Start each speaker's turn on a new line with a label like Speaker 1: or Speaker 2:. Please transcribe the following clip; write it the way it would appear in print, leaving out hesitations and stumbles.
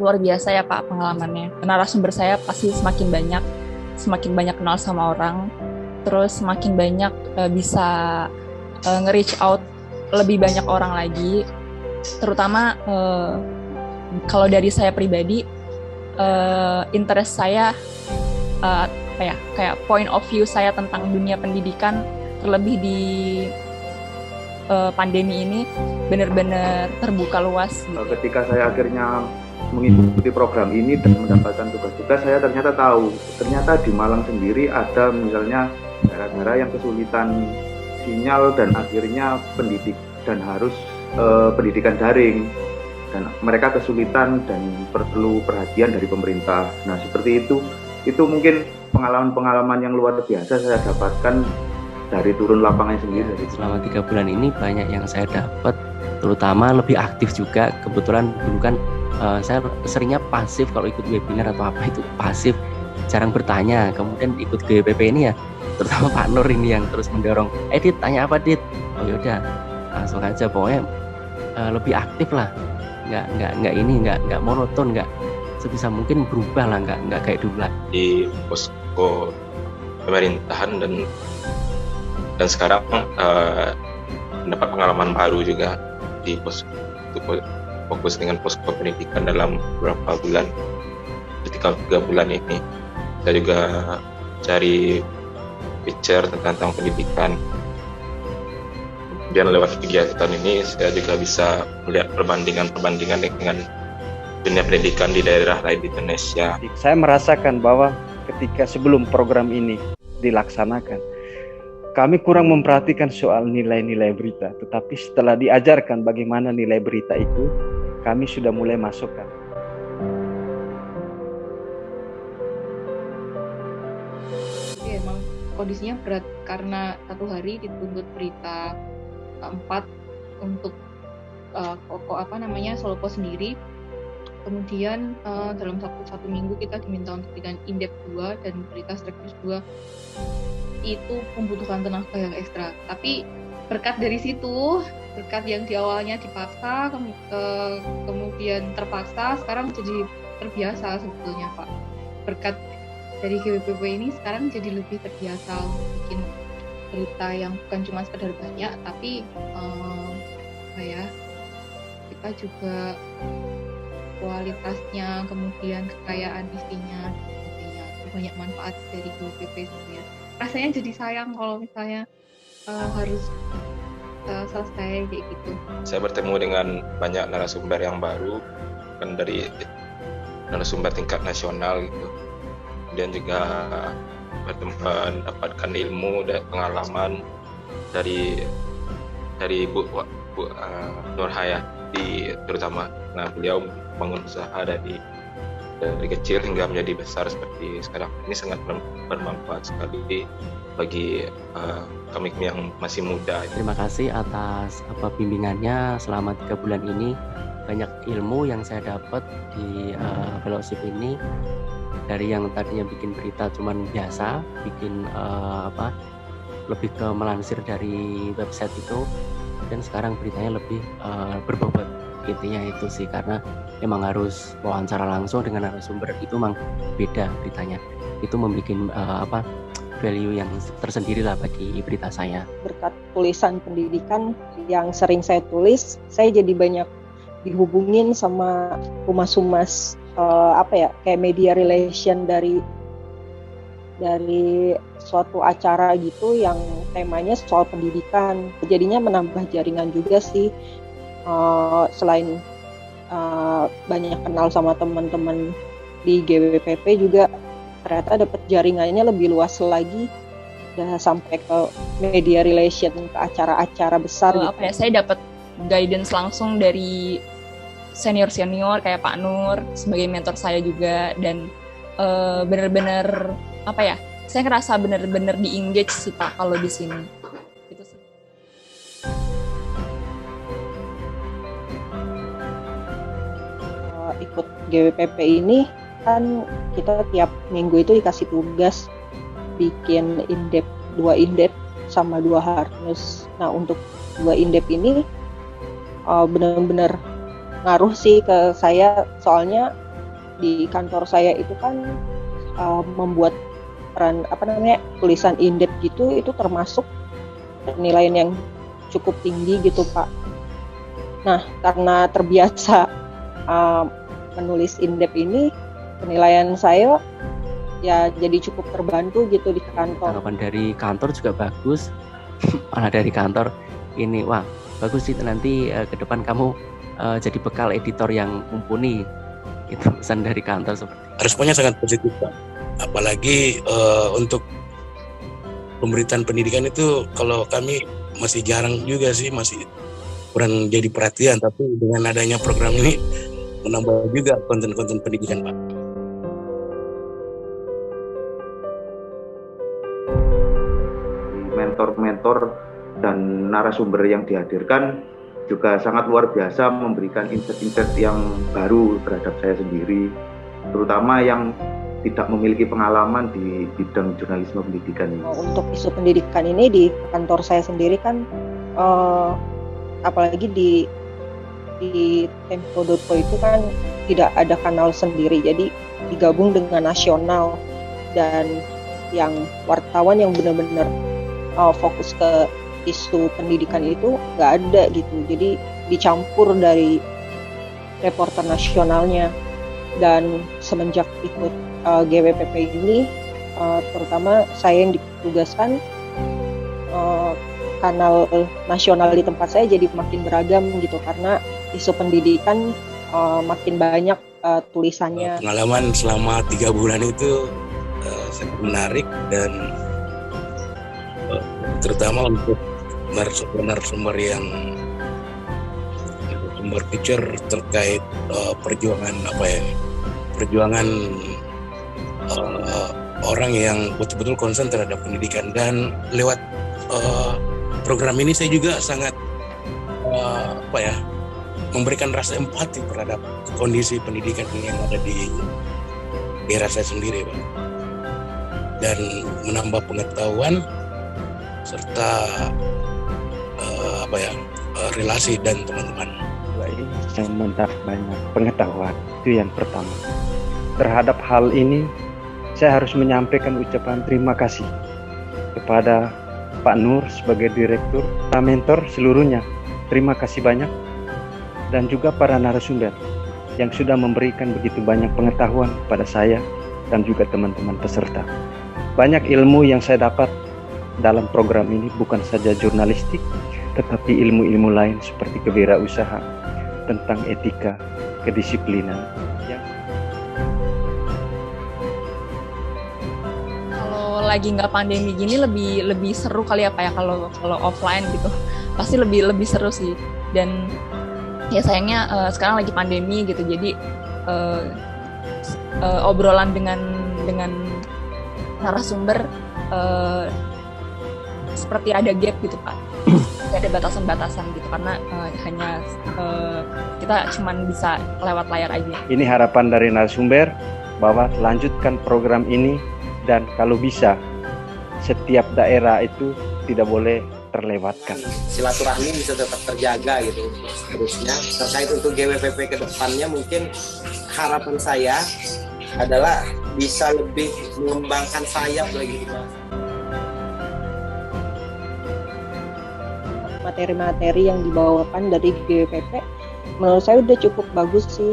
Speaker 1: luar biasa ya Pak pengalamannya. Narasumber saya pasti semakin banyak kenal sama orang, terus semakin banyak bisa nge-reach out lebih banyak orang lagi. Terutama kalau dari saya pribadi, interest saya kayak point of view saya tentang dunia pendidikan, terlebih di pandemi ini benar-benar terbuka luas.
Speaker 2: Ketika saya akhirnya mengikuti program ini dan mendapatkan tugas-tugas, saya ternyata tahu, ternyata di Malang sendiri ada misalnya daerah-daerah yang kesulitan sinyal dan akhirnya harus pendidikan daring, dan mereka kesulitan dan perlu perhatian dari pemerintah. Nah, seperti itu mungkin pengalaman-pengalaman yang luar biasa saya dapatkan dari turun lapangan sendiri.
Speaker 3: Selama 3 bulan ini banyak yang saya dapat, terutama lebih aktif juga. Kebetulan dulu kan saya seringnya pasif kalau ikut webinar atau apa itu pasif, jarang bertanya. Kemudian ikut GWPP ini ya, terutama Pak Nur ini yang terus mendorong, Dit tanya apa Dit? Oh yaudah langsung aja, pokoknya lebih aktif lah, nggak monoton, nggak sebisa mungkin berubah lah, nggak kayak dulu lah.
Speaker 4: Di posko pemerintahan dan sekarang mendapat pengalaman baru juga di fokus dengan posko pendidikan dalam beberapa bulan, ketika 3 bulan ini saya juga cari picture tentang pendidikan. Dan lewat kegiatan ini saya juga bisa melihat perbandingan dengan dunia pendidikan di daerah lain di Indonesia.
Speaker 5: Saya merasakan bahwa ketika sebelum program ini dilaksanakan, kami kurang memperhatikan soal nilai-nilai berita, tetapi setelah diajarkan bagaimana nilai berita itu, kami sudah mulai masukkan.
Speaker 6: Jadi emang kondisinya berat karena 1 hari dituntut berita 4 untuk Solo Post sendiri. Kemudian dalam satu minggu kita diminta untuk bikin Indep 2 dan berita Strekers 2. Itu membutuhkan tenaga yang ekstra. Tapi berkat dari situ, berkat yang di awalnya dipaksa, kemudian terpaksa, sekarang jadi terbiasa sebetulnya Pak. Berkat dari GWPP ini sekarang jadi lebih terbiasa bikin berita yang bukan cuma sekedar banyak, tapi kita juga kualitasnya, kemudian kekayaan isinya, sebagainya, banyak manfaat dari GWPP sebenarnya. Rasanya jadi sayang kalau misalnya harus selesai kayak gitu.
Speaker 4: Saya bertemu dengan banyak narasumber yang baru, kan dari narasumber tingkat nasional gitu, dan juga mendapatkan ilmu dan pengalaman dari Bu Nur Hayati terutama. Nah, beliau bangun usaha dari kecil hingga menjadi besar seperti sekarang. Ini sangat bermanfaat sekali bagi kami yang masih muda.
Speaker 3: Terima kasih atas bimbingannya selama 3 bulan ini. Banyak ilmu yang saya dapat di fellowship ini. Dari yang tadinya bikin berita cuman biasa, bikin lebih ke melansir dari website itu, dan sekarang beritanya lebih berbobot. Intinya itu sih, karena emang harus wawancara langsung dengan narasumber, itu memang beda beritanya. Itu membuat value yang tersendiri lah bagi berita saya.
Speaker 7: Berkat tulisan pendidikan yang sering saya tulis, saya jadi banyak dihubungin sama humas-humas kayak media relation dari suatu acara gitu yang temanya soal pendidikan. Jadinya menambah jaringan juga sih. Selain banyak kenal sama teman-teman di GWPP, juga ternyata dapat jaringannya lebih luas lagi, udah sampai ke media relation, ke acara-acara besar gitu.
Speaker 1: Saya dapat guidance langsung dari senior-senior kayak Pak Nur sebagai mentor saya juga, dan benar-benar saya ngerasa benar-benar di-engage sih Pak kalau di sini. Itu sih.
Speaker 7: Ikut GWPP ini kan kita tiap minggu itu dikasih tugas bikin indep, 2 indep sama 2 hardnews. Nah, untuk 2 indep ini benar-benar ngaruh sih ke saya, soalnya di kantor saya itu kan membuat tulisan in-depth gitu, itu termasuk penilaian yang cukup tinggi gitu Pak. Nah, karena terbiasa menulis in-depth ini, penilaian saya ya jadi cukup terbantu gitu di kantor.
Speaker 3: Tanggapan dari kantor juga bagus. Malah dari kantor ini, wah bagus sih, nanti ke depan kamu jadi bekal editor yang mumpuni. Itu pesan dari kantor seperti itu.
Speaker 8: Responnya sangat positif Pak. Apalagi untuk pemberitaan pendidikan itu kalau kami masih jarang juga sih, masih kurang jadi perhatian, tapi dengan adanya program ini menambah juga konten-konten pendidikan Pak.
Speaker 2: Mentor-mentor dan narasumber yang dihadirkan juga sangat luar biasa, memberikan insight-insight yang baru terhadap saya sendiri, terutama yang tidak memiliki pengalaman di bidang jurnalisme pendidikan ini.
Speaker 7: Untuk isu pendidikan ini di kantor saya sendiri kan, apalagi di Tempo.co itu kan tidak ada kanal sendiri, jadi digabung dengan nasional, dan yang wartawan yang benar-benar fokus ke isu pendidikan itu nggak ada gitu, jadi dicampur dari reporter nasionalnya. Dan semenjak ikut GWPP ini, terutama saya yang ditugaskan, kanal nasional di tempat saya jadi makin beragam gitu, karena isu pendidikan makin banyak tulisannya.
Speaker 8: Pengalaman selama 3 bulan itu sangat menarik, dan terutama untuk narasumber yang berpikir terkait perjuangan orang yang betul-betul konsen terhadap pendidikan. Dan lewat program ini saya juga sangat memberikan rasa empati terhadap kondisi pendidikan yang ada di daerah saya sendiri Pak, dan menambah pengetahuan serta relasi dan teman-teman.
Speaker 5: Yang mendapat banyak pengetahuan, itu yang pertama. Terhadap hal ini saya harus menyampaikan ucapan terima kasih kepada Pak Nur sebagai direktur, mentor seluruhnya. Terima kasih banyak, dan juga para narasumber yang sudah memberikan begitu banyak pengetahuan kepada saya dan juga teman-teman peserta. Banyak ilmu yang saya dapat dalam program ini, bukan saja jurnalistik, tetapi ilmu-ilmu lain seperti kewirausahaan, tentang etika, kedisiplinan.
Speaker 1: Kalau lagi nggak pandemi gini lebih seru kali ya Pak ya, kalau offline gitu pasti lebih seru sih. Dan ya sayangnya sekarang lagi pandemi gitu, jadi obrolan dengan narasumber seperti ada gap gitu Pak. Ada batasan-batasan gitu, karena hanya kita cuman bisa lewat layar aja.
Speaker 5: Ini harapan dari narasumber bahwa lanjutkan program ini, dan kalau bisa setiap daerah itu tidak boleh terlewatkan.
Speaker 9: Silaturahmi bisa tetap terjaga gitu terusnya. Terkait untuk GWPP ke depannya, mungkin harapan saya adalah bisa lebih mengembangkan sayap lagi Mas.
Speaker 7: Materi-materi yang dibawakan dari GWPP menurut saya udah cukup bagus sih.